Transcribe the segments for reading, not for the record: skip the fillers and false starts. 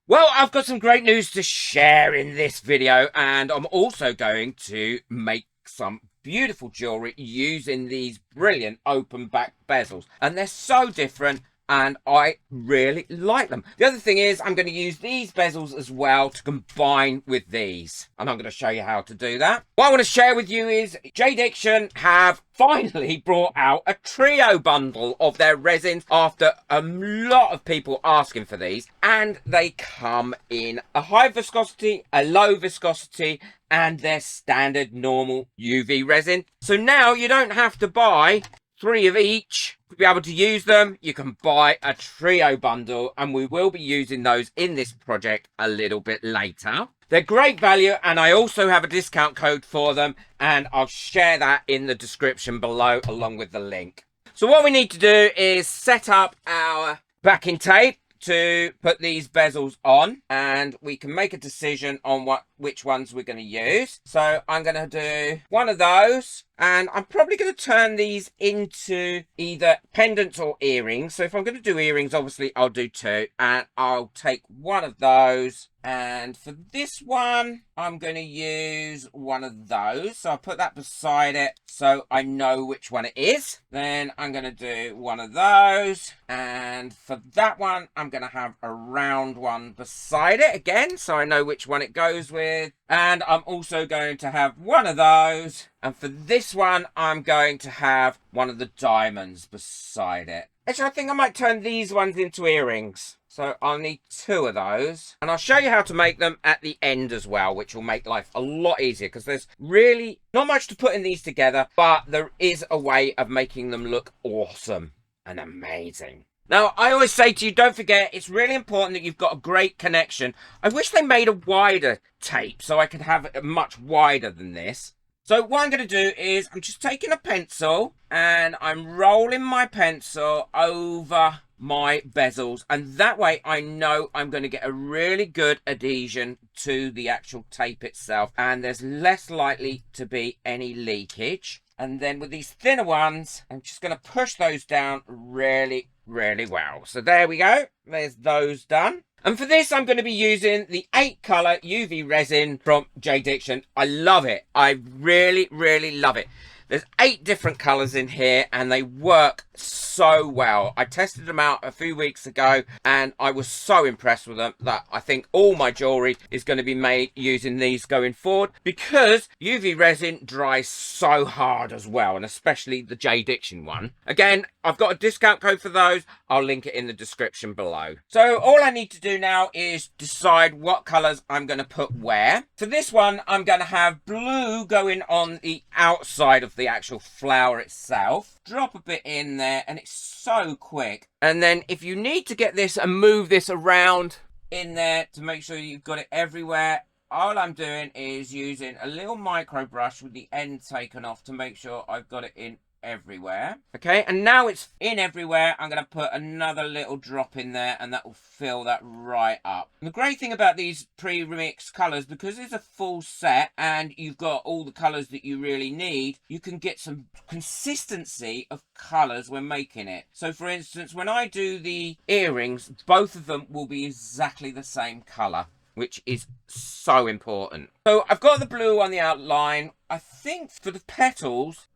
Well, I've got some great news to share in this video, and I'm also going to make some beautiful jewelry using these brilliant open back bezels, and they're so different and I really like them. The other thing is I'm going to use these bezels as well to combine with these, and I'm going to show you how to do that. What I want to share with you is JDiction have finally brought out a trio bundle of their resins after a lot of people asking for these, and they come in a high viscosity, a low viscosity, and their standard normal UV resin. So now you don't have to buy 3 of each to be able to use them. You can buy a trio bundle, and we will be using those in this project a little bit later. They're great value, and I also have a discount code for them, and I'll share that in the description below along with the link. So what we need to do is set up our backing tape to put these bezels on, and we can make a decision on which ones we're going to use. So I'm going to do one of those, and I'm probably going to turn these into either pendants or earrings. So if I'm going to do earrings, obviously I'll do 2, and I'll take one of those. And for this one, I'm going to use one of those. So I'll put that beside it so I know which one it is. Then I'm going to do one of those. And for that one, I'm going to have a round one beside it again, so I know which one it goes with. And I'm also going to have one of those. And for this one, I'm going to have one of the diamonds beside it. Actually, I think I might turn these ones into earrings. So I'll need 2 of those. And I'll show you how to make them at the end as well, which will make life a lot easier, because there's really not much to put in these together, but there is a way of making them look awesome and amazing. Now, I always say to you, don't forget, it's really important that you've got a great connection. I wish they made a wider tape so I could have it much wider than this. So what I'm going to do is I'm just taking a pencil and I'm rolling my pencil over my bezels, and that way I know I'm going to get a really good adhesion to the actual tape itself, and there's less likely to be any leakage. And then with these thinner ones, I'm just going to push those down really well. So there we go. There's those done. And for this, I'm going to be using the 8 color UV resin from JDiction. I love it. I really love it. There's 8 different colors in here, and they work so well. I tested them out a few weeks ago, and I was so impressed with them that I think all my jewelry is going to be made using these going forward, because UV resin dries so hard as well, and especially the JDiction one. Again, I've got a discount code for those. I'll link it in the description below. So all I need to do now is decide what colors I'm going to put where. For this one, I'm going to have blue going on the outside of the actual flower itself. Drop a bit in there, and it's so quick. And then if you need to get this and move this around in there to make sure you've got it everywhere, all I'm doing is using a little micro brush with the end taken off to make sure I've got it in everywhere. Okay, and now it's in everywhere, I'm going to put another little drop in there, and that will fill that right up. And the great thing about these pre-mixed colors, because it's a full set and you've got all the colors that you really need, you can get some consistency of colors when making it. So for instance, when I do the earrings, both of them will be exactly the same color, which is so important. So I've got the blue on the outline. I think for the petals,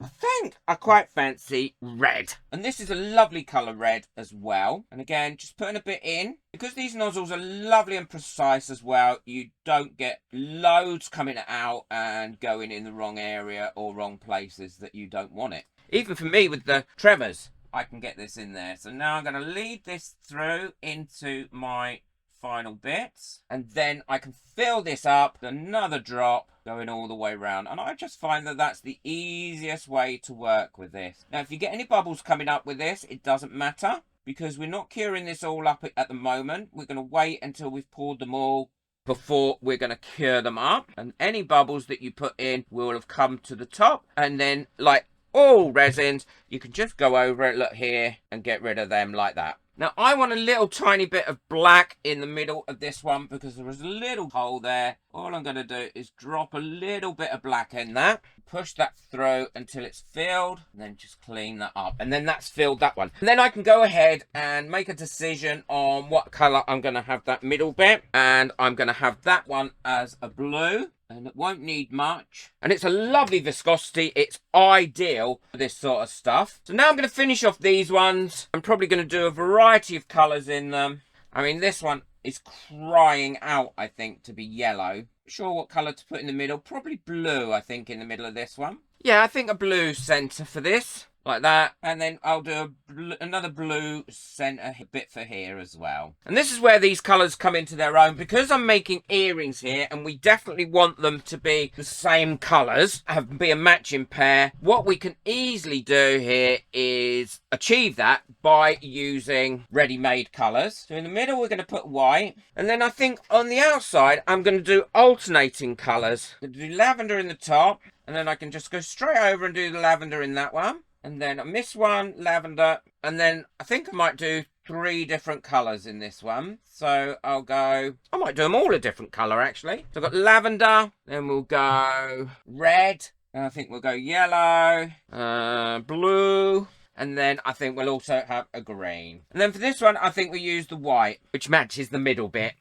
I quite fancy red. And this is a lovely colour, red, as well. And again, just putting a bit in. Because these nozzles are lovely and precise as well, you don't get loads coming out and going in the wrong area or wrong places that you don't want it. Even for me with the tremors, I can get this in there. So now I'm going to lead this through into my final bits, and then I can fill this up with another drop going all the way around, and I just find that that's the easiest way to work with this. Now if you get any bubbles coming up with this, it doesn't matter, because we're not curing this all up at the moment. We're going to wait until we've poured them all before we're going to cure them up, and any bubbles that you put in will have come to the top, and then like all resins, you can just go over it, look here, and get rid of them like that. Now, I want a little tiny bit of black in the middle of this one because there is a little hole there. All I'm going to do is drop a little bit of black in that, push that through until it's filled, and then just clean that up. And then that's filled that one. And then I can go ahead and make a decision on what colour I'm going to have that middle bit. And I'm going to have that one as a blue. And it won't need much. And it's a lovely viscosity. It's ideal for this sort of stuff. So now I'm going to finish off these ones. I'm probably going to do a variety of colours in them. I mean, this one is crying out, I think, to be yellow. Not sure what colour to put in the middle. Probably blue, I think, in the middle of this one. Yeah, I think a blue centre for this. Like that. And then I'll do another blue centre bit for here as well. And this is where these colours come into their own. Because I'm making earrings here, and we definitely want them to be the same colours, be a matching pair, what we can easily do here is achieve that by using ready-made colours. So in the middle, we're going to put white. And then I think on the outside, I'm going to do alternating colours. I'm going to do lavender in the top. And then I can just go straight over and do the lavender in that one. And then on this one, lavender. And then I think I might do 3 different colours in this one. So I might do them all a different colour actually. So I've got lavender, then we'll go red. And I think we'll go yellow, blue. And then I think we'll also have a green. And then for this one, I think we'll use the white, which matches the middle bit.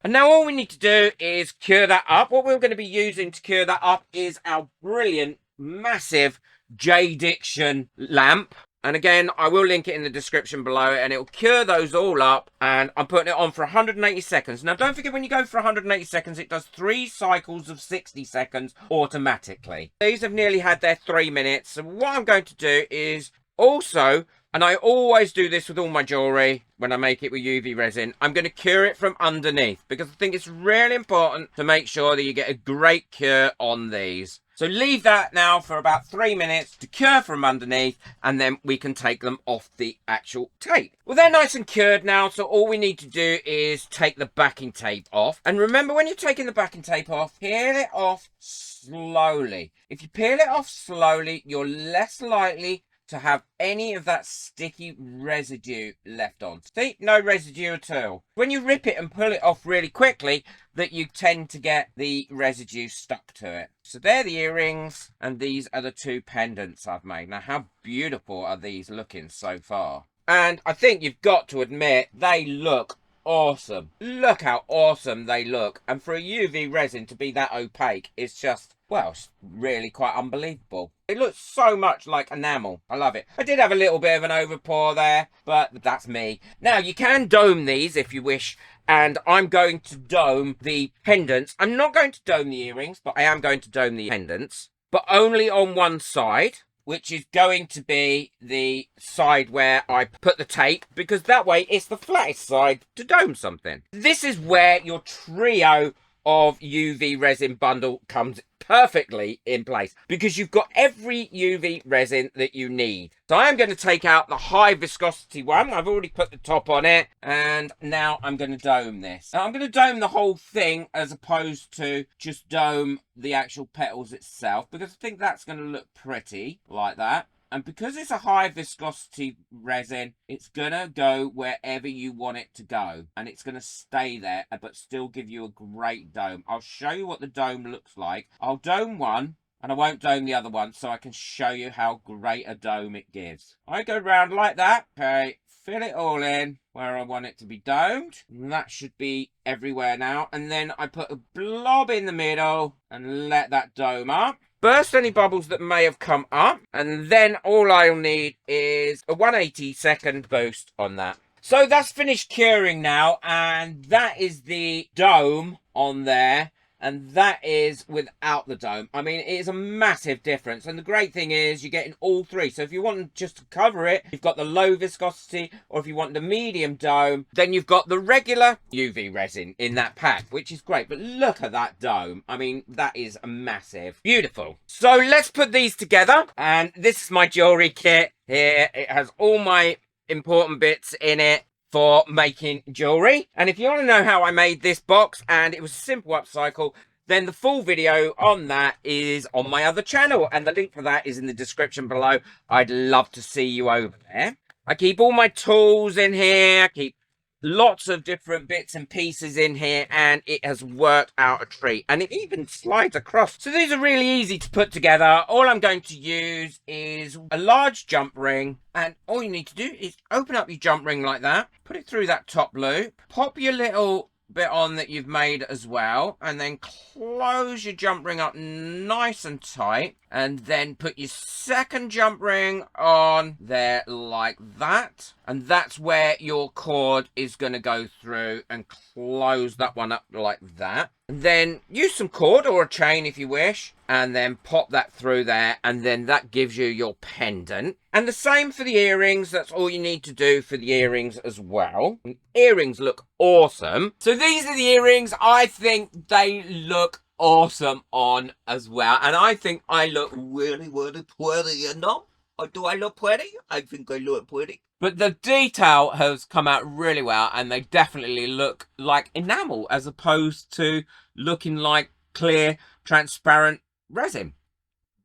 And now all we need to do is cure that up. What we're going to be using to cure that up is our brilliant, massive JDiction lamp. And again, I will link it in the description below, and it'll cure those all up. And I'm putting it on for 180 seconds. Now, don't forget, when you go for 180 seconds, it does 3 cycles of 60 seconds automatically. These have nearly had their 3 minutes. So what I'm going to do is also, and I always do this with all my jewellery when I make it with UV resin, I'm going to cure it from underneath because I think it's really important to make sure that you get a great cure on these. So leave that now for about 3 minutes to cure from underneath, and then we can take them off the actual tape. Well, they're nice and cured now, so all we need to do is take the backing tape off. And remember, when you're taking the backing tape off, peel it off slowly. If you peel it off slowly, you're less likely to have any of that sticky residue left on. See, no residue at all. When you rip it and pull it off really quickly, that you tend to get the residue stuck to it. So they're the earrings, and these are the 2 pendants I've made. Now, how beautiful are these looking so far? And I think you've got to admit, they look awesome. Look how awesome they look. And for a UV resin to be that opaque, it's just, well, it's really quite unbelievable. It looks so much like enamel. I love it. I did have a little bit of an overpour there, but that's me. Now, you can dome these if you wish, and I'm going to dome the pendants. I'm not going to dome the earrings, but I am going to dome the pendants, but only on one side, which is going to be the side where I put the tape, because that way it's the flattest side to dome something. This is where your trio of UV resin bundle comes perfectly in place, because you've got every UV resin that you need. So I am going to take out the high viscosity one. I've already put the top on it, and now I'm going to dome this. Now I'm going to dome the whole thing as opposed to just dome the actual petals itself, because I think that's going to look pretty like that. And because it's a high viscosity resin, it's going to go wherever you want it to go. And it's going to stay there, but still give you a great dome. I'll show you what the dome looks like. I'll dome one, and I won't dome the other one, so I can show you how great a dome it gives. I go round like that. Okay, fill it all in where I want it to be domed. And that should be everywhere now. And then I put a blob in the middle and let that dome up. Burst any bubbles that may have come up, and then all I'll need is a 180-second boost on that. So that's finished curing now, and that is the dome on there, and that is without the dome. I mean, it is a massive difference, and the great thing is you're getting all 3. So if you want just to cover it, you've got the low viscosity, or if you want the medium dome, then you've got the regular UV resin in that pack, which is great. But look at that dome. I mean, that is massive. Beautiful. So let's put these together, and this is my jewelry kit here. It has all my important bits in it for making jewelry. And if you want to know how I made this box, and it was a simple upcycle, then the full video on that is on my other channel, and the link for that is in the description below. I'd love to see you over there. I keep all my tools in here. I keep lots of different bits and pieces in here, and it has worked out a treat. And it even slides across. So these are really easy to put together. All I'm going to use is a large jump ring, and all you need to do is open up your jump ring like that, put it through that top loop, pop your little bit on that you've made as well, and then close your jump ring up nice and tight, and then put your second jump ring on there like that, and that's where your cord is going to go through, and close that one up like that, and then use some cord or a chain if you wish, and then pop that through there, and then that gives you your pendant. And the same for the earrings. That's all you need to do for the earrings as well. And earrings look awesome. So these are the earrings. I think they look awesome on as well. And I think I look really, really pretty, you know? Or do I look pretty? I think I look pretty. But the detail has come out really well, and they definitely look like enamel as opposed to looking like clear, transparent resin.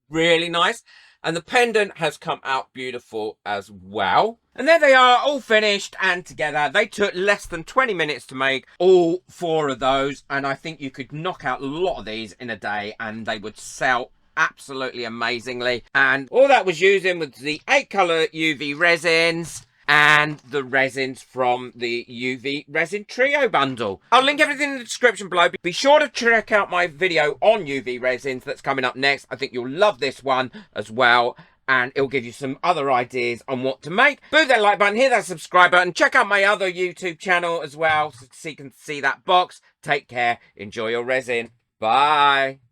Really nice. And the pendant has come out beautiful as well. And there they are, all finished and together. They took less than 20 minutes to make, all 4 of those. And I think you could knock out a lot of these in a day, and they would sell absolutely amazingly. And all that was using was the 8 color UV resins and the resins from the UV Resin Trio bundle. I'll link everything in the description below. Be sure to check out my video on UV resins that's coming up next. I think you'll love this one as well, and it'll give you some other ideas on what to make. Boo that like button, hit that subscribe button, check out my other YouTube channel as well so you can see that box. Take care, enjoy your resin. Bye.